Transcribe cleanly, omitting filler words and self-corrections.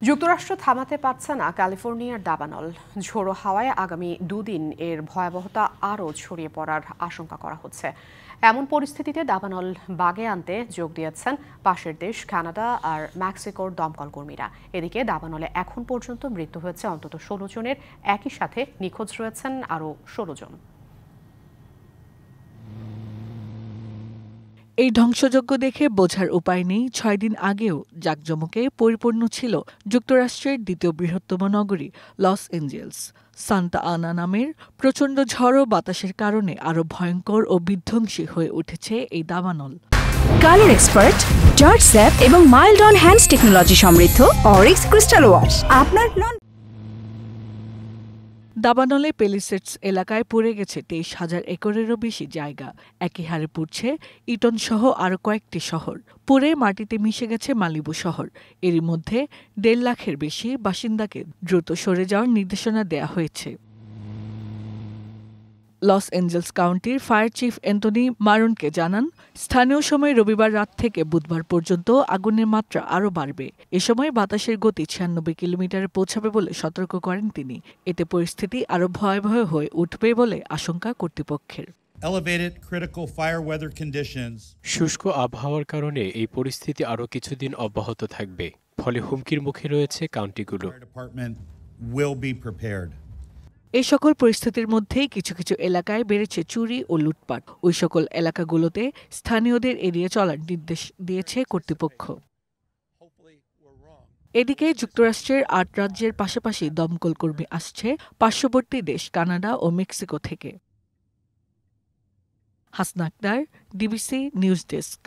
যুক্তরাষ্ট্র থামাতে পারছে না ক্যালিফোর্নিয়ার দাবানল। ঝোড়ো হাওয়ায় আগামী দুদিন এর ভয়াবহতা আরও ছড়িয়ে পড়ার আশঙ্কা করা হচ্ছে। এমন পরিস্থিতিতে দাবানল বাগে আনতে যোগ দিয়েছেন পাশের দেশ কানাডা আর মেক্সিকোর দমকল কর্মীরা। এদিকে দাবানলে এখন পর্যন্ত মৃত্যু হয়েছে অন্তত ১৬ জনের, একই সাথে নিখোঁজ রয়েছেন আরও ১৬ জন। এই ধ্বংসযজ্ঞ দেখে বোঝার উপায় নেই ৬ দিন আগেও জাঁকজমকে পরিপূর্ণ ছিল যুক্তরাষ্ট্রের দ্বিতীয় বৃহত্তম নগরী লস এঞ্জেলস। সান্তা আনা নামের প্রচণ্ড ঝড়ো বাতাসের কারণে আরও ভয়ঙ্কর ও বিধ্বংসী হয়ে উঠেছে এই দাবানল। কালার এক্সপার্ট, জর্জ স্যাপ এবং মাইল্ড অন হ্যান্ডস টেকনোলজি সমৃদ্ধ অরিক্স ক্রিস্টাল ওয়াশ আপনার দাবানলে পেলিসেডস এলাকায় পুড়ে গেছে ২৩,০০০ একরেরও বেশি জায়গা। একই হারে পুড়ছে ইটন সহ আরও কয়েকটি শহর। পুড়ে মাটিতে মিশে গেছে মালিবু শহর। এরই মধ্যে ১.৫ লাখের বেশি বাসিন্দাকে দ্রুত সরে যাওয়ার নির্দেশনা দেয়া হয়েছে। লস এঞ্জেলস কাউন্টির ফায়ার চিফ অ্যান্টনি মারনকে জানান, স্থানীয় সময় রবিবার রাত থেকে বুধবার পর্যন্ত আগুনের মাত্রা আরও বাড়বে। এ সময় বাতাসের গতি ৯৬ কিলোমিটারে পৌঁছাবে বলে সতর্ক করেন তিনি। এতে পরিস্থিতি আরও ভয়াবহ হয়ে উঠবে বলে আশঙ্কা কর্তৃপক্ষের। শুষ্ক আবহাওয়ার কারণে এই পরিস্থিতি আরও কিছুদিন অব্যাহত থাকবে, ফলে হুমকির মুখে রয়েছে কাউন্টিগুলো। এই সকল পরিস্থিতির মধ্যেই কিছু কিছু এলাকায় বেড়েছে চুরি ও লুটপাট। ওই সকল এলাকাগুলোতে স্থানীয়দের এড়িয়ে চলার নির্দেশ দিয়েছে কর্তৃপক্ষ। এদিকে যুক্তরাষ্ট্রের ৮ রাজ্যের পাশাপাশি দমকল কর্মী আসছে পার্শ্ববর্তী দেশ কানাডা ও মেক্সিকো থেকে। Hasna Akter, DBC news desk.